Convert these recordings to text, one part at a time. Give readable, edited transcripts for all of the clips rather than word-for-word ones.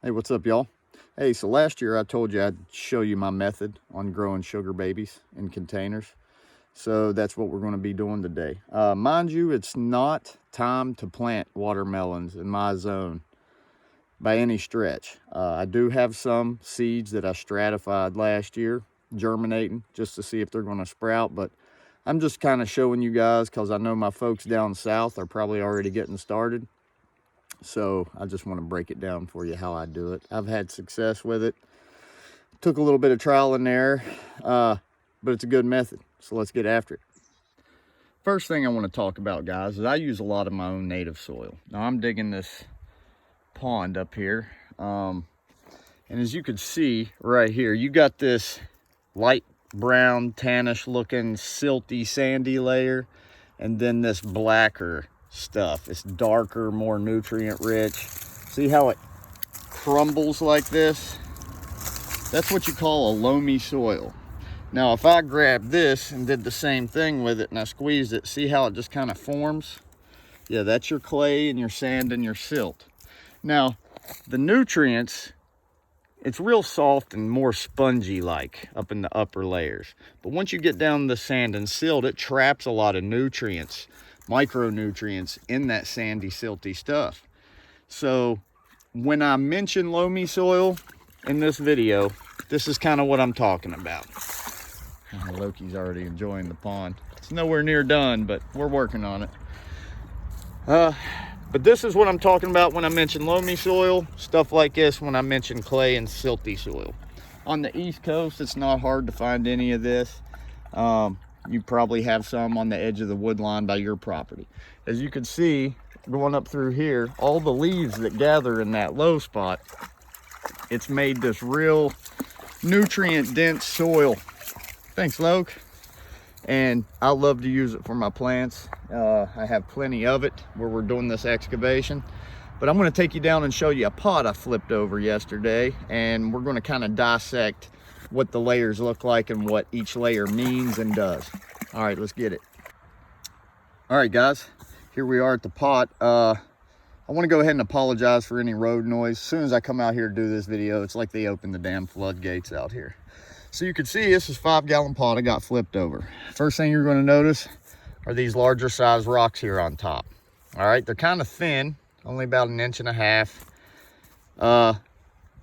Hey, what's up, y'all? Hey, so last year I told you I'd show you my method on growing sugar babies in containers. So that's what we're going to be doing today. Mind you, it's not time to plant watermelons in my zone by any stretch. I do have some seeds that I stratified last year, germinating, just to see if they're going to sprout. But I'm just kind of showing you guys because I know my folks down south are probably already getting started. So I just want to break it down for you how I do it. I've had success with it. Took a little bit of trial and error, but it's a good method. So let's get after it. First thing I want to talk about, guys, is I use a lot of my own native soil. Now I'm digging this pond up here. And as you can see right here, you got this light brown, tannish looking, silty, sandy layer. And then this blacker stuff. It's darker, more nutrient rich. See how it crumbles like this? That's what you call a loamy soil. Now, if I grab this and did the same thing with it and I squeezed it, see how it just kind of forms? Yeah, that's your clay and your sand and your silt. Now, the nutrients, it's real soft and more spongy like up in the upper layers. But once you get down the sand and silt, it traps a lot of nutrients, micronutrients in that sandy, silty stuff. So when I mention loamy soil in this video, this is kind of what I'm talking about. Loki's already enjoying the pond. It's nowhere near done, but we're working on it. But this is what I'm talking about when I mention loamy soil, stuff like this when I mention clay and silty soil. On the East Coast, it's not hard to find any of this. You probably have some on the edge of the wood line by your property. As you can see, going up through here, all the leaves that gather in that low spot, it's made this real nutrient-dense soil. Thanks, Loke. And I love to use it for my plants. I have plenty of it where we're doing this excavation. But I'm going to take you down and show you a pot I flipped over yesterday. And we're going to kind of dissect what the layers look like and what each layer means and does. All right, let's get it. All right, guys, here we are at the pot. I want to go ahead and apologize for any road noise. As soon as I come out here to do this video, it's like they opened the damn floodgates out here. So you can see this is 5-gallon pot I got flipped over. First thing you're going to notice are these larger size rocks here on top. All right, they're kind of thin, only about 1.5 inches.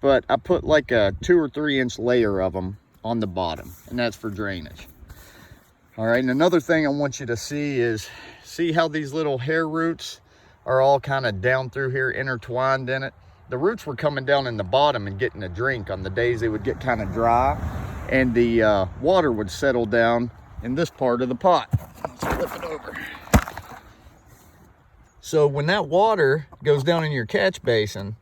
But I put like a 2 or 3 inch layer of them on the bottom, and that's for drainage. All right, and another thing I want you to see is, see how these little hair roots are all kind of down through here, intertwined in it? The roots were coming down in the bottom and getting a drink on the days they would get kind of dry, and the water would settle down in this part of the pot. Let's flip it over. So when that water goes down in your catch basin,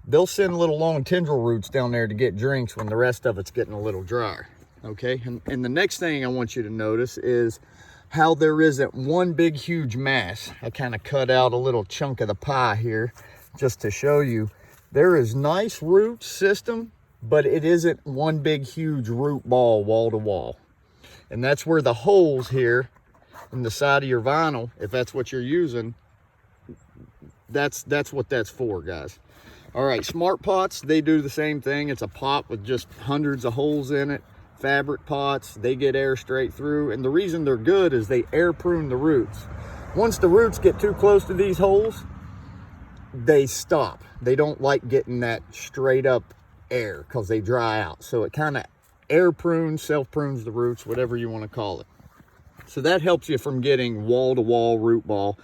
they'll send little long tendril roots down there to get drinks when the rest of it's getting a little drier. Okay, and the next thing I want you to notice is how there isn't one big huge mass. I kind of cut out a little chunk of the pie here just to show you. There is nice root system, but it isn't one big huge root ball wall to wall. And that's where the holes here in the side of your vinyl, if that's what you're using, that's what that's for, guys. All right, smart pots, they do the same thing. It's a pot with just hundreds of holes in it. Fabric pots, they get air straight through. And the reason they're good is they air prune the roots. Once the roots get too close to these holes, they stop. They don't like getting that straight up air because they dry out. So it kind of air prunes, self prunes the roots, whatever you want to call it. So that helps you from getting wall to wall root ball.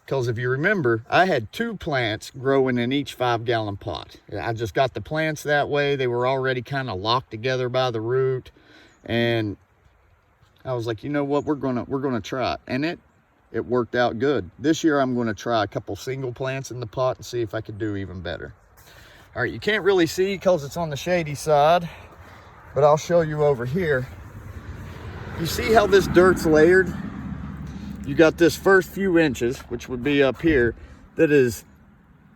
Because if you remember, I had 2 plants growing in each 5-gallon pot. I just got the plants that way. They were already kind of locked together by the root. And I was like, you know what, we're gonna try it. And it worked out good. This year I'm gonna try a couple single plants in the pot and see if I could do even better. All right, you can't really see because it's on the shady side, but I'll show you over here. You see how this dirt's layered? You got this first few inches, which would be up here, that is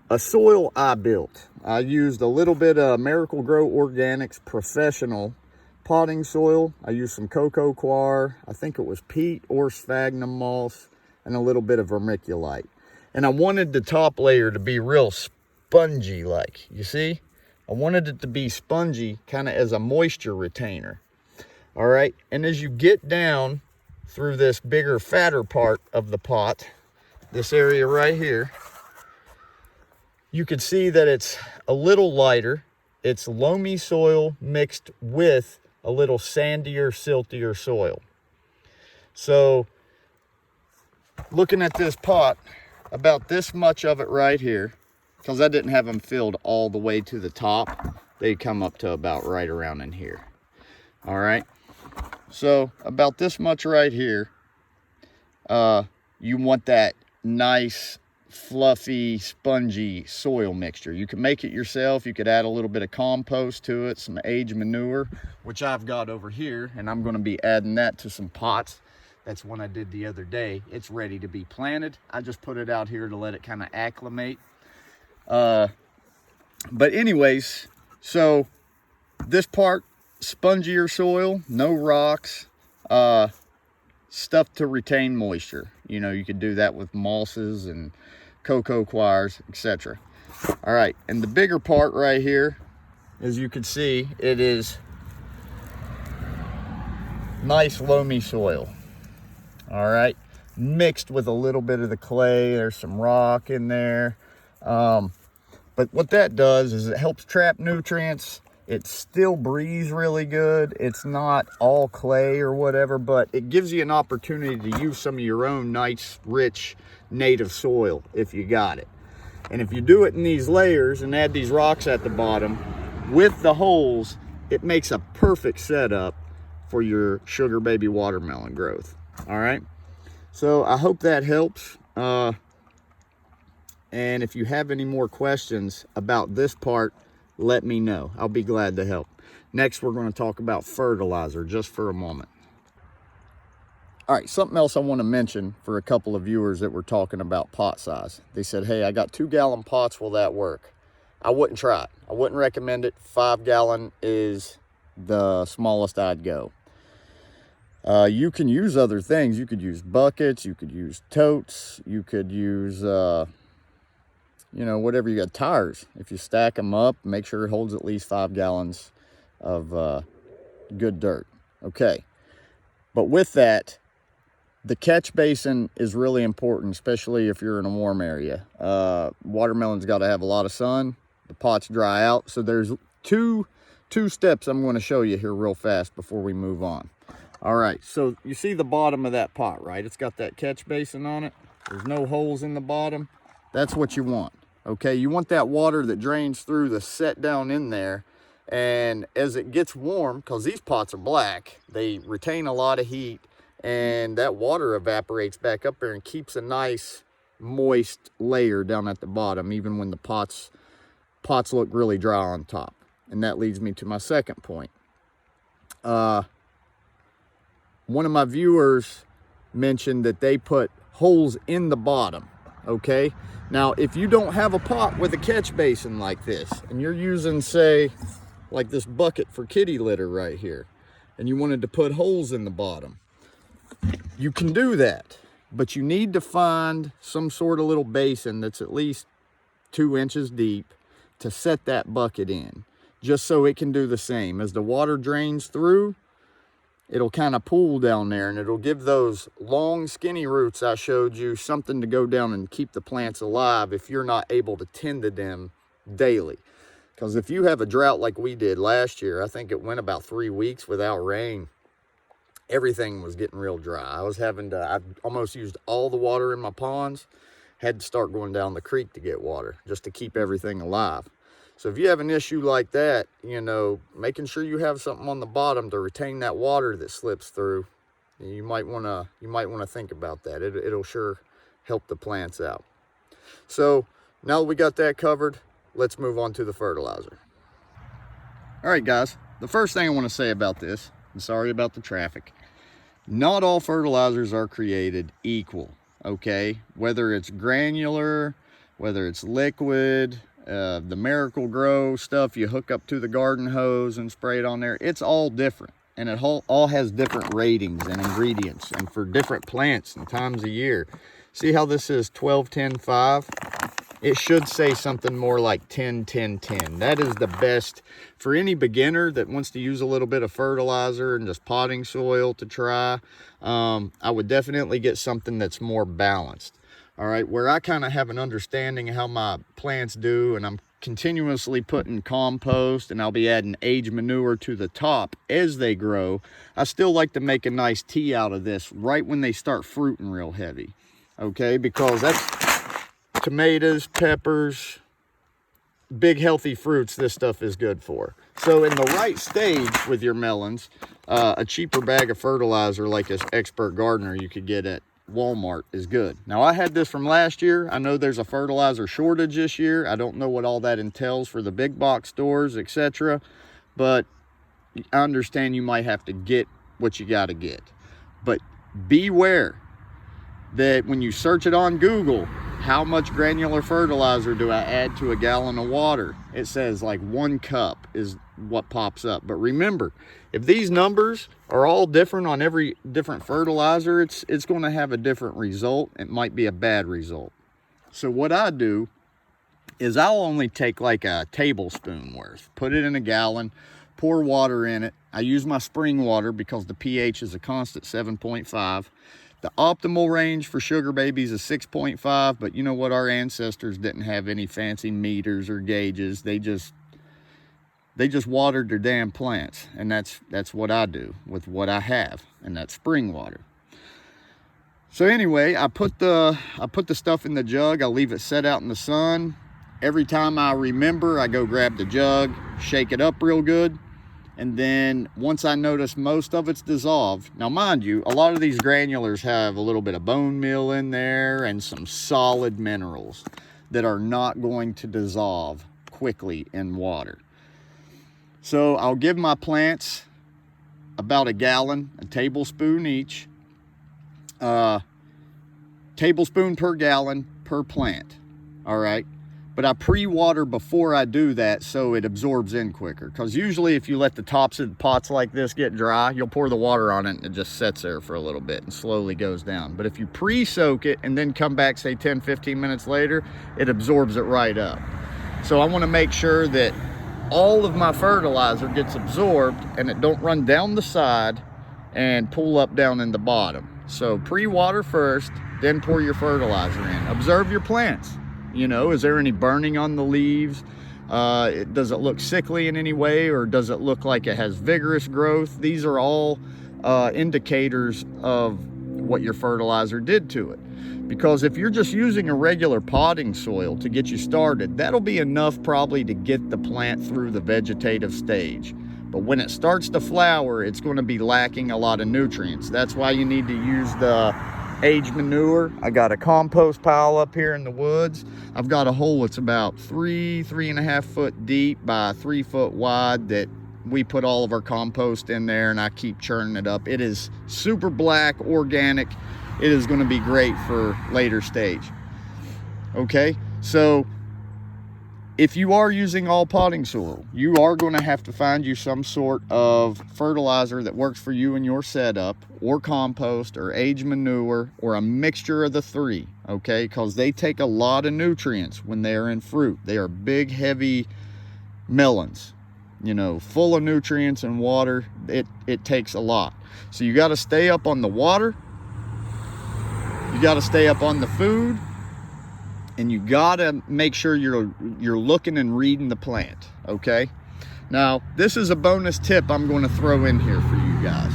a soil I built. I used a little bit of Miracle-Gro Organics Professional potting soil. I used some cocoa coir, I think it was peat or sphagnum moss, and a little bit of vermiculite. And I wanted the top layer to be real spongy like. You see? I wanted it to be spongy, kind of as a moisture retainer. All right, and as you get down through this bigger, fatter part of the pot, this area right here, you can see that it's a little lighter. It's loamy soil mixed with a little sandier, siltier soil. So looking at this pot, about this much of it right here, because I didn't have them filled all the way to the top, they come up to about right around in here. All right, so about this much right here, you want that nice fluffy, spongy soil mixture. You can make it yourself. You could add a little bit of compost to it, some aged manure, which I've got over here, and I'm going to be adding that to some pots. That's one I did the other day. It's ready to be planted. I just put it out here to let it kind of acclimate. But anyways, so this part, spongier soil, no rocks, stuff to retain moisture. You know, you could do that with mosses and cocoa coirs, etc. All right, and the bigger part right here, as you can see, it is nice loamy soil. All right, mixed with a little bit of the clay. There's some rock in there. But what that does is it helps trap nutrients. It still breathes really good. It's not all clay or whatever, but it gives you an opportunity to use some of your own nice, rich, native soil if you got it. And if you do it in these layers and add these rocks at the bottom with the holes, it makes a perfect setup for your sugar baby watermelon growth. All right, so I hope that helps. And if you have any more questions about this part, let me know. I'll be glad to help. Next, we're going to talk about fertilizer just for a moment. All right, something else I want to mention for a couple of viewers that were talking about pot size. They said, hey, I got 2-gallon pots. Will that work? I wouldn't try it. I wouldn't recommend it. 5-gallon is the smallest I'd go. You can use other things. You could use buckets. You could use totes. You could use... you know, whatever you got, tires. If you stack them up, make sure it holds at least 5 gallons of good dirt. Okay. But with that, the catch basin is really important, especially if you're in a warm area. Watermelon's got to have a lot of sun. The pots dry out. So there's two steps I'm going to show you here real fast before we move on. All right. So you see the bottom of that pot, right? It's got that catch basin on it. There's no holes in the bottom. That's what you want. Okay, you want that water that drains through to set down in there, and as it gets warm, because these pots are black, they retain a lot of heat, and that water evaporates back up there and keeps a nice moist layer down at the bottom, even when the pots look really dry on top. And that leads me to my second point. One of my viewers mentioned that they put holes in the bottom. Okay, now if you don't have a pot with a catch basin like this, and you're using, say, like this bucket for kitty litter right here, and you wanted to put holes in the bottom, you can do that, but you need to find some sort of little basin that's at least 2 inches deep to set that bucket in, just so it can do the same. As the water drains through, it'll kind of pool down there, and it'll give those long skinny roots I showed you something to go down and keep the plants alive if you're not able to tend to them daily. Because if you have a drought like we did last year, I think it went about 3 weeks without rain, everything was getting real dry. I almost used all the water in my ponds, had to start going down the creek to get water just to keep everything alive. So if you have an issue like that, you know, making sure you have something on the bottom to retain that water that slips through, you might want to think about that. It'll sure help the plants out. So now that we got that covered, let's move on to the fertilizer. All right, guys, the first thing I want to say about this, and sorry about the traffic, not all fertilizers are created equal, okay? Whether it's granular, whether it's liquid, the Miracle-Gro stuff you hook up to the garden hose and spray it on there, it's all different, and it all has different ratings and ingredients, and for different plants and times of year. See how this is 12-10-5? it should say something more like 10, 10, 10. That is the best for any beginner that wants to use a little bit of fertilizer and just potting soil to try. I would definitely get something that's more balanced. All right, where I kind of have an understanding of how my plants do, and I'm continuously putting compost, and I'll be adding age manure to the top as they grow. I still like to make a nice tea out of this right when they start fruiting real heavy. Okay, because that's tomatoes, peppers, big healthy fruits this stuff is good for. So in the right stage with your melons, a cheaper bag of fertilizer like this Expert Gardener you could get at Walmart is good. Now, I had this from last year. I know there's a fertilizer shortage this year. I don't know what all that entails for the big box stores, etc. But I understand you might have to get what you got to get. But beware that when you search it on Google, how much granular fertilizer do I add to a gallon of water? It says like 1 cup is what pops up. But remember, if these numbers are all different on every different fertilizer, it's going to have a different result. It might be a bad result. So what I do is I'll only take like a tablespoon worth, put it in a gallon, pour water in it. I use my spring water because the pH is a constant 7.5. The optimal range for sugar babies is 6.5, but you know what? Our ancestors didn't have any fancy meters or gauges. They just watered their damn plants, and that's what I do with what I have, and that's spring water. So anyway, I put the stuff in the jug. I leave it set out in the sun. Every time I remember, I go grab the jug, shake it up real good. And then once I notice most of it's dissolved, now mind you, a lot of these granulars have a little bit of bone meal in there and some solid minerals that are not going to dissolve quickly in water. So I'll give my plants about a gallon, a tablespoon each, tablespoon per gallon per plant, all right? But I pre-water before I do that so it absorbs in quicker. Because usually if you let the tops of the pots like this get dry, you'll pour the water on it and it just sits there for a little bit and slowly goes down. But if you pre-soak it and then come back, say 10, 15 minutes later, it absorbs it right up. So I want to make sure that all of my fertilizer gets absorbed and it don't run down the side and pull up down in the bottom. So pre-water first, then pour your fertilizer in. Observe your plants. You know, is there any burning on the leaves? Does it look sickly in any way, or does it look like it has vigorous growth? These are all indicators of what your fertilizer did to it. Because if you're just using a regular potting soil to get you started, that'll be enough probably to get the plant through the vegetative stage. But when it starts to flower, it's going to be lacking a lot of nutrients. That's why you need to use the age manure. I got a compost pile up here in the woods. I've got a hole that's about 3.5 foot deep by 3 foot wide that we put all of our compost in there, and I keep churning it up. It is super black, organic. It is going to be great for later stage. Okay, so if you are using all potting soil, you are going to have to find you some sort of fertilizer that works for you and your setup, or compost, or age manure, or a mixture of the three, okay? Because they take a lot of nutrients when they are in fruit. They are big, heavy melons, you know, full of nutrients and water. It takes a lot. So you got to stay up on the water. You got to stay up on the food. And you gotta make sure you're looking and reading the plant, okay? Now, this is a bonus tip I'm going to throw in here for you guys.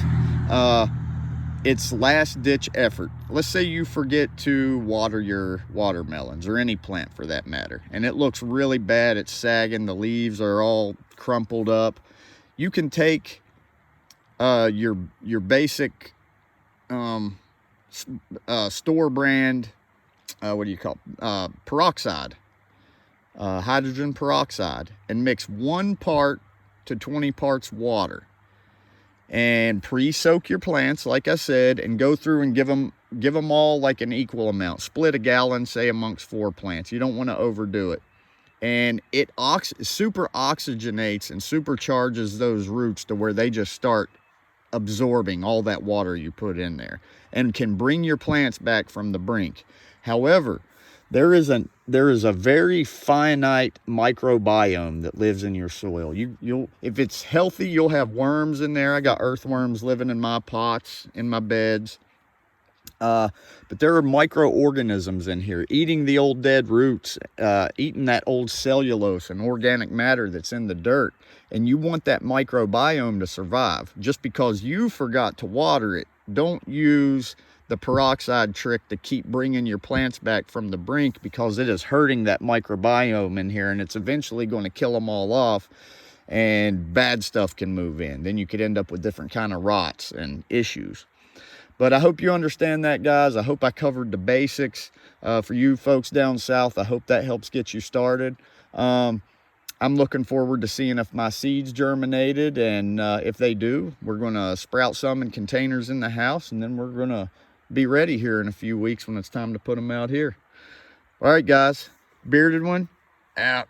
It's last ditch effort. Let's say you forget to water your watermelons, or any plant for that matter, and it looks really bad. It's sagging, the leaves are all crumpled up. You can take your basic store brand, what do you call it? Peroxide, hydrogen peroxide, and mix 1 part to 20 parts water, and pre-soak your plants like I said, and go through and give them all like an equal amount. Split a gallon, say, amongst 4 plants. You don't want to overdo it. And it super oxygenates and supercharges those roots to where they just start absorbing all that water you put in there, and can bring your plants back from the brink. However, there is there is a very finite microbiome that lives in your soil. You'll if it's healthy, you'll have worms in there. I got earthworms living in my pots, in my beds. But there are microorganisms in here eating the old dead roots, eating that old cellulose and organic matter that's in the dirt. And you want that microbiome to survive. Just because you forgot to water it, don't use the peroxide trick to keep bringing your plants back from the brink, because it is hurting that microbiome in here, and it's eventually going to kill them all off, and bad stuff can move in. Then you could end up with different kind of rots and issues. But I hope you understand that, guys. I hope I covered the basics for you folks down south. I hope that helps get you started. I'm looking forward to seeing if my seeds germinated, and if they do, we're going to sprout some in containers in the house, and then we're going to be ready here in a few weeks when it's time to put them out here. All right, guys. Bearded One, out.